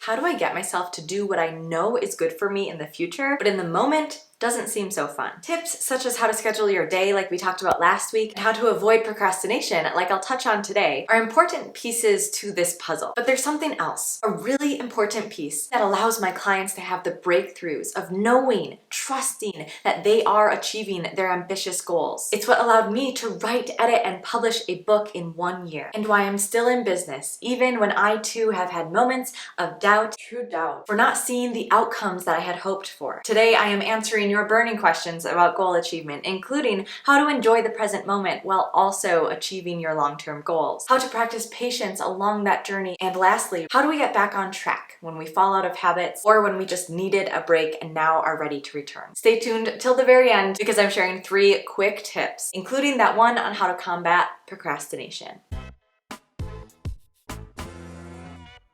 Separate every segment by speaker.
Speaker 1: How do I get myself to do what I know is good for me in the future, but in the moment doesn't seem so fun? Tips such as how to schedule your day like we talked about last week, and how to avoid procrastination like I'll touch on today, are important pieces to this puzzle. But there's something else, a really important piece that allows my clients to have the breakthroughs of knowing, trusting that they are achieving their ambitious goals. It's what allowed me to write, edit, and publish a book in 1 year, and why I'm still in business, even when I too have had moments of doubt, true doubt, for not seeing the outcomes that I had hoped for. Today, I am answering your burning questions about goal achievement, including how to enjoy the present moment while also achieving your long-term goals, how to practice patience along that journey, and lastly, how do we get back on track when we fall out of habits or when we just needed a break and now are ready to return. Stay tuned till the very end because I'm sharing 3 quick tips, including that one on how to combat procrastination.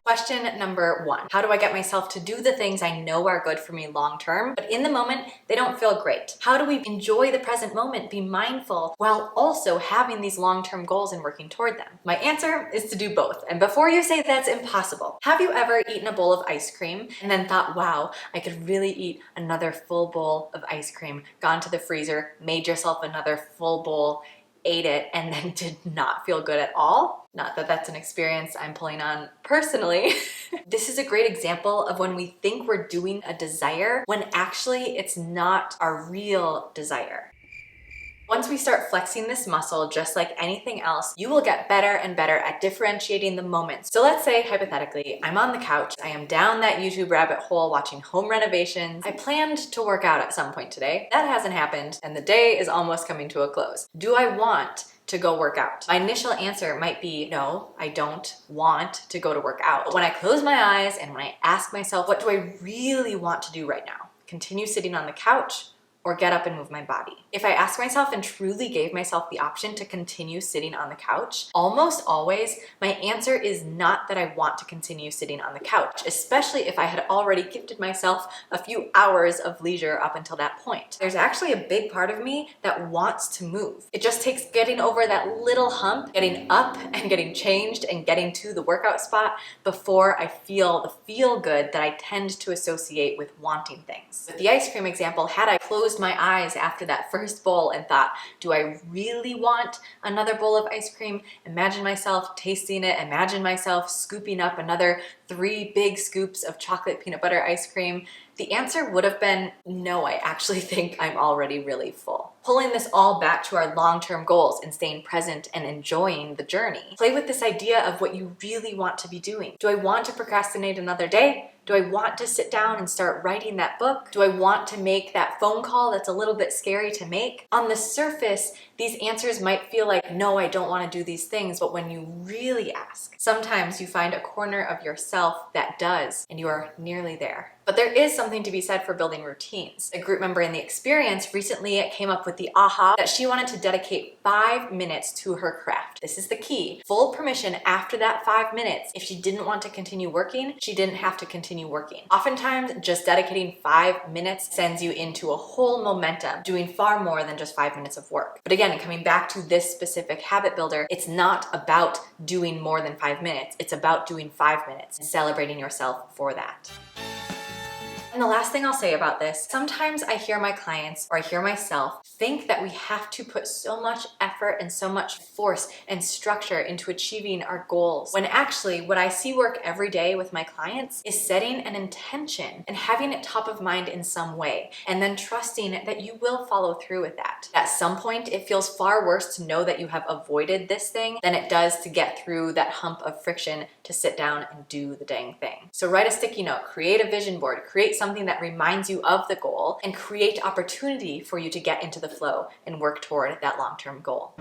Speaker 1: Question number 1. How do I get myself to do the things I know are good for me long term, but in the moment, they don't feel great? How do we enjoy the present moment, be mindful, while also having these long-term goals and working toward them? My answer is to do both. And before you say that's impossible, have you ever eaten a bowl of ice cream and then thought, wow, I could really eat another full bowl of ice cream, gone to the freezer, made yourself another full bowl, ate it, and then did not feel good at all? Not that that's an experience I'm pulling on personally. This is a great example of when we think we're doing a desire when actually it's not our real desire. Once we start flexing this muscle, just like anything else, you will get better and better at differentiating the moments. So let's say, hypothetically, I'm on the couch, I am down that YouTube rabbit hole watching home renovations. I planned to work out at some point today. That hasn't happened, and the day is almost coming to a close. Do I want to go work out? My initial answer might be, no, I don't want to go to work out. But when I close my eyes and when I ask myself, what do I really want to do right now? Continue sitting on the couch, or get up and move my body? If I asked myself and truly gave myself the option to continue sitting on the couch, almost always my answer is not that I want to continue sitting on the couch, especially if I had already gifted myself a few hours of leisure up until that point. There's actually a big part of me that wants to move. It just takes getting over that little hump, getting up and getting changed and getting to the workout spot before I feel the feel good that I tend to associate with wanting things. With the ice cream example, had I closed my eyes after that first bowl and thought, do I really want another bowl of ice cream? Imagine myself tasting it, imagine myself scooping up another 3 big scoops of chocolate peanut butter ice cream. The answer would have been, no, I actually think I'm already really full. Pulling this all back to our long-term goals and staying present and enjoying the journey. Play with this idea of what you really want to be doing. Do I want to procrastinate another day? Do I want to sit down and start writing that book? Do I want to make that phone call that's a little bit scary to make? On the surface, these answers might feel like, no, I don't want to do these things, but when you really ask, sometimes you find a corner of yourself that does, and you are nearly there. But there is something to be said for building routines. A group member in the experience recently came up with the aha that she wanted to dedicate 5 minutes to her craft. This is the key. Full permission after that 5 minutes. If she didn't want to continue working, she didn't have to continue working. Oftentimes, just dedicating 5 minutes sends you into a whole momentum, doing far more than just 5 minutes of work. But again, coming back to this specific habit builder, it's not about doing more than 5 minutes. It's about doing 5 minutes and celebrating yourself for that. And the last thing I'll say about this, sometimes I hear my clients or I hear myself think that we have to put so much effort and so much force and structure into achieving our goals, when actually what I see work every day with my clients is setting an intention and having it top of mind in some way, and then trusting that you will follow through with that. At some point, it feels far worse to know that you have avoided this thing than it does to get through that hump of friction to sit down and do the dang thing. So write a sticky note, create a vision board, create something that reminds you of the goal, and create opportunity for you to get into the flow and work toward that long-term goal.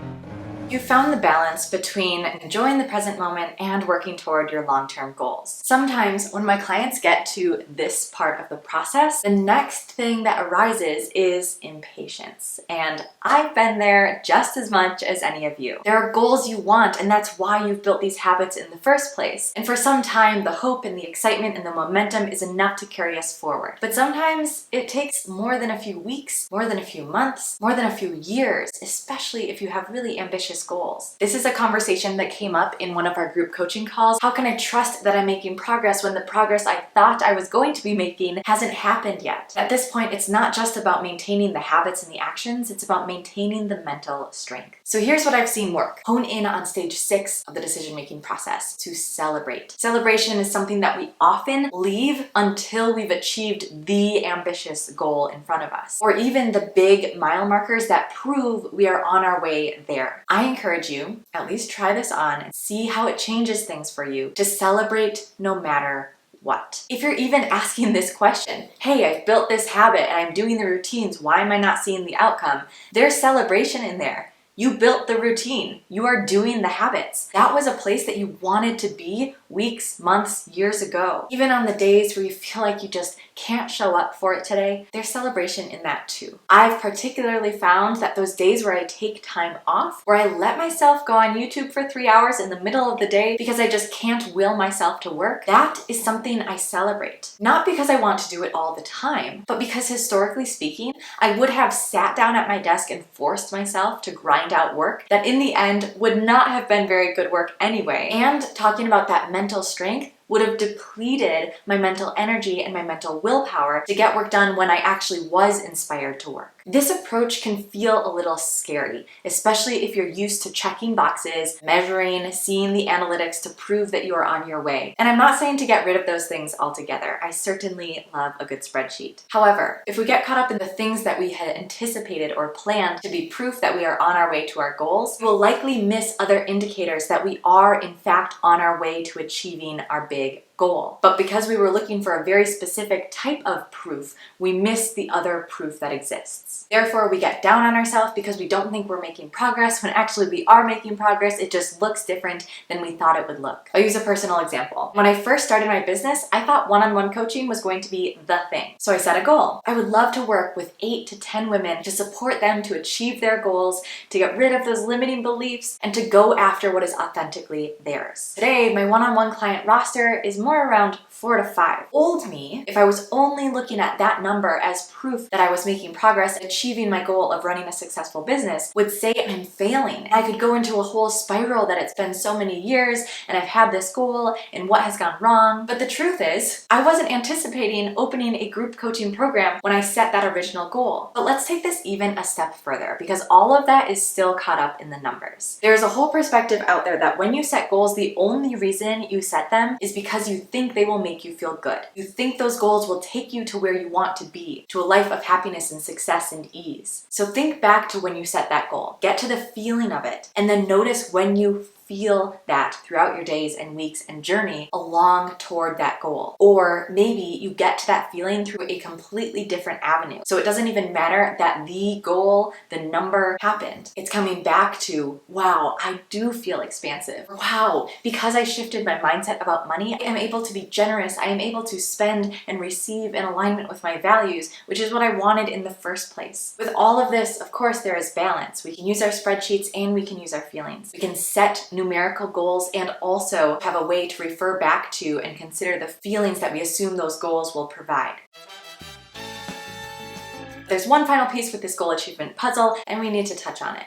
Speaker 1: You found the balance between enjoying the present moment and working toward your long-term goals. Sometimes when my clients get to this part of the process, the next thing that arises is impatience. And I've been there just as much as any of you. There are goals you want, and that's why you've built these habits in the first place. And for some time, the hope and the excitement and the momentum is enough to carry us forward. But sometimes it takes more than a few weeks, more than a few months, more than a few years, especially if you have really ambitious ambitious goals. This is a conversation that came up in one of our group coaching calls. How can I trust that I'm making progress when the progress I thought I was going to be making hasn't happened yet? At this point, it's not just about maintaining the habits and the actions, it's about maintaining the mental strength. So here's what I've seen work. Hone in on stage 6 of the decision-making process: to celebrate. Celebration is something that we often leave until we've achieved the ambitious goal in front of us, or even the big mile markers that prove we are on our way there. I encourage you, at least try this on and see how it changes things for you, to celebrate no matter what. If you're even asking this question, hey, I've built this habit and I'm doing the routines, why am I not seeing the outcome? There's celebration in there. You built the routine. You are doing the habits. That was a place that you wanted to be weeks, months, years ago. Even on the days where you feel like you just can't show up for it today, there's celebration in that too. I've particularly found that those days where I take time off, where I let myself go on YouTube for 3 hours in the middle of the day because I just can't will myself to work, that is something I celebrate. Not because I want to do it all the time, but because historically speaking, I would have sat down at my desk and forced myself to grind out work that in the end would not have been very good work anyway. And talking about that mental strength would have depleted my mental energy and my mental willpower to get work done when I actually was inspired to work. This approach can feel a little scary, especially if you're used to checking boxes, measuring, seeing the analytics to prove that you are on your way. And I'm not saying to get rid of those things altogether. I certainly love a good spreadsheet. However, if we get caught up in the things that we had anticipated or planned to be proof that we are on our way to our goals, we'll likely miss other indicators that we are in fact on our way to achieving our big goal. But because we were looking for a very specific type of proof, we miss the other proof that exists. Therefore, we get down on ourselves because we don't think we're making progress when actually we are making progress. It just looks different than we thought it would look. I'll use a personal example. When I first started my business, I thought one-on-one coaching was going to be the thing. So I set a goal. I would love to work with 8 to 10 women to support them to achieve their goals, to get rid of those limiting beliefs, and to go after what is authentically theirs. Today, my one-on-one client roster is more around 4 to 5. Old me, if I was only looking at that number as proof that I was making progress and achieving my goal of running a successful business, would say I'm failing. I could go into a whole spiral that it's been so many years and I've had this goal and what has gone wrong. But the truth is, I wasn't anticipating opening a group coaching program when I set that original goal. But let's take this even a step further, because all of that is still caught up in the numbers. There's a whole perspective out there that when you set goals, the only reason you set them is because you think they will make you feel good. You think those goals will take you to where you want to be, to a life of happiness and success and ease. So think back to when you set that goal. Get to the feeling of it, and then notice when you feel that throughout your days and weeks and journey along toward that goal. Or maybe you get to that feeling through a completely different avenue. So it doesn't even matter that the goal, the number happened. It's coming back to, wow, I do feel expansive. Wow, because I shifted my mindset about money, I am able to be generous. I am able to spend and receive in alignment with my values, which is what I wanted in the first place. With all of this, of course, there is balance. We can use our spreadsheets and we can use our feelings. We can set numerical goals and also have a way to refer back to and consider the feelings that we assume those goals will provide. There's one final piece with this goal achievement puzzle, and we need to touch on it.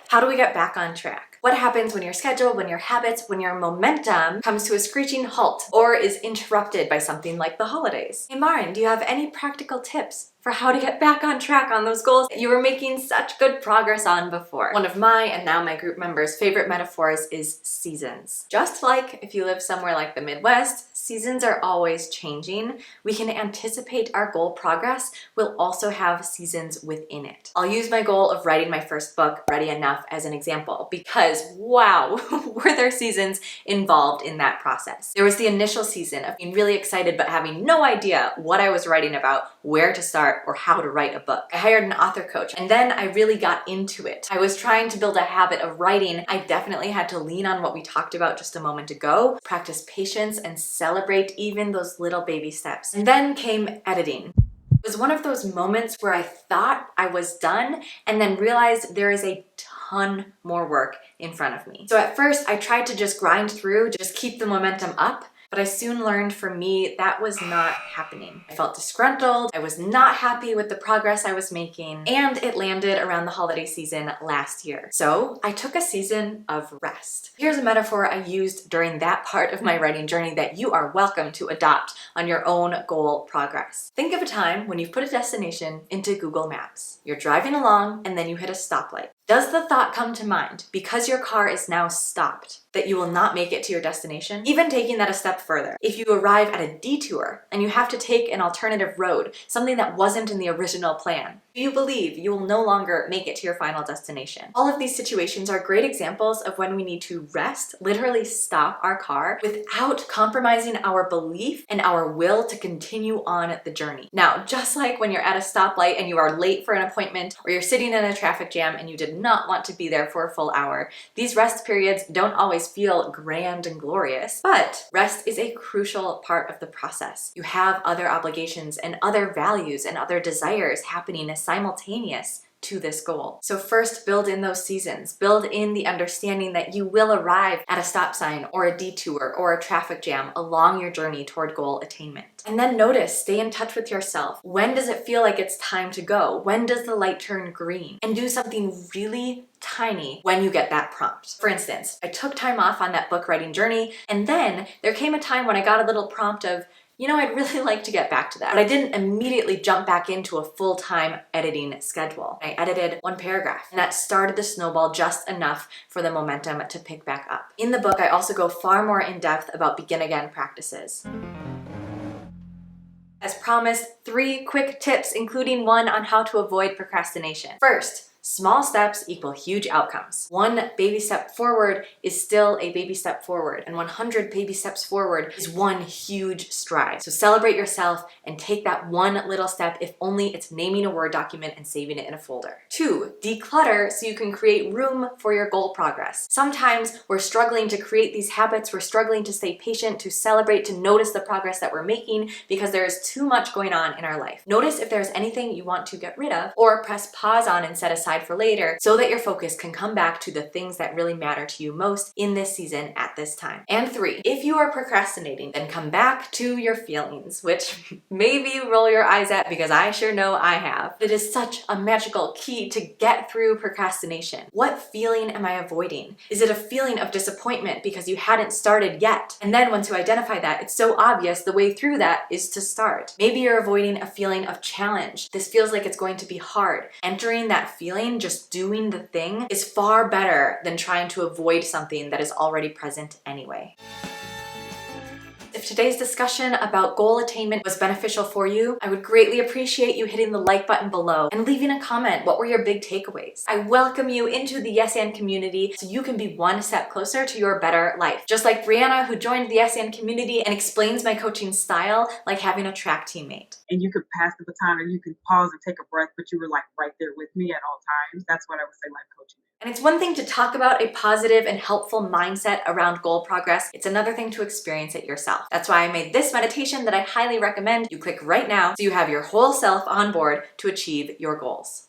Speaker 1: How do we get back on track? What happens when your schedule, when your habits, when your momentum comes to a screeching halt or is interrupted by something like the holidays? Hey Marin, do you have any practical tips for how to get back on track on those goals that you were making such good progress on before? One of my, and now my group members' favorite metaphors is seasons. Just like if you live somewhere like the Midwest, seasons are always changing. We can anticipate our goal progress will also have seasons within it. I'll use my goal of writing my first book, Ready Enough, as an example because wow, were there seasons involved in that process. There was the initial season of being really excited but having no idea what I was writing about, where to start, or how to write a book. I hired an author coach and then I really got into it. I was trying to build a habit of writing. I definitely had to lean on what we talked about just a moment ago, practice patience and celebrate even those little baby steps. And then came editing. It was one of those moments where I thought I was done and then realized there is a ton more work in front of me. So at first I tried to just grind through, just keep the momentum up. But I soon learned for me that was not happening. I felt disgruntled, I was not happy with the progress I was making, and it landed around the holiday season last year. So I took a season of rest. Here's a metaphor I used during that part of my writing journey that you are welcome to adopt on your own goal progress. Think of a time when you've put a destination into Google Maps. You're driving along and then you hit a stoplight. Does the thought come to mind, because your car is now stopped, that you will not make it to your destination? Even taking that a step further, if you arrive at a detour and you have to take an alternative road, something that wasn't in the original plan, do you believe you will no longer make it to your final destination? All of these situations are great examples of when we need to rest, literally stop our car, without compromising our belief and our will to continue on the journey. Now, just like when you're at a stoplight and you are late for an appointment, or you're sitting in a traffic jam and you did not want to be there for a full hour, these rest periods don't always feel grand and glorious, but rest is a crucial part of the process. You have other obligations and other values and other desires happening as simultaneous to this goal. So first, build in those seasons. Build in the understanding that you will arrive at a stop sign or a detour or a traffic jam along your journey toward goal attainment. And then notice, stay in touch with yourself. When does it feel like it's time to go? When does the light turn green? And do something really tiny when you get that prompt. For instance, I took time off on that book writing journey, and then there came a time when I got a little prompt of, I'd really like to get back to that. But I didn't immediately jump back into a full-time editing schedule. I edited one paragraph, and that started the snowball just enough for the momentum to pick back up. In the book, I also go far more in depth about begin again practices. As promised, 3 quick tips, including one on how to avoid procrastination. First, small steps equal huge outcomes. 1 baby step forward is still a baby step forward, and 100 baby steps forward is 1 huge stride. So celebrate yourself and take that 1 little step, if only it's naming a Word document and saving it in a folder. 2, declutter so you can create room for your goal progress. Sometimes we're struggling to create these habits, we're struggling to stay patient, to celebrate, to notice the progress that we're making because there is too much going on in our life. Notice if there's anything you want to get rid of, or press pause on and set aside for later so that your focus can come back to the things that really matter to you most in this season at this time. And 3, if you are procrastinating, then come back to your feelings, which maybe you roll your eyes at because I sure know I have. It is such a magical key to get through procrastination. What feeling am I avoiding? Is it a feeling of disappointment because you hadn't started yet? And then once you identify that, it's so obvious the way through that is to start. Maybe you're avoiding a feeling of challenge. This feels like it's going to be hard. Entering that feeling, just doing the thing, is far better than trying to avoid something that is already present anyway. If today's discussion about goal attainment was beneficial for you, I would greatly appreciate you hitting the like button below and leaving a comment. What were your big takeaways? I welcome you into the Yes and community so you can be 1 step closer to your better life. Just like Brianna, who joined the Yes and community and explains my coaching style like having a track teammate.
Speaker 2: And you could pass the baton or you could pause and take a breath, but you were like right there with me at all times. That's what I would say life coaching.
Speaker 1: And it's one thing to talk about a positive and helpful mindset around goal progress. It's another thing to experience it yourself. That's why I made this meditation that I highly recommend you click right now so you have your whole self on board to achieve your goals.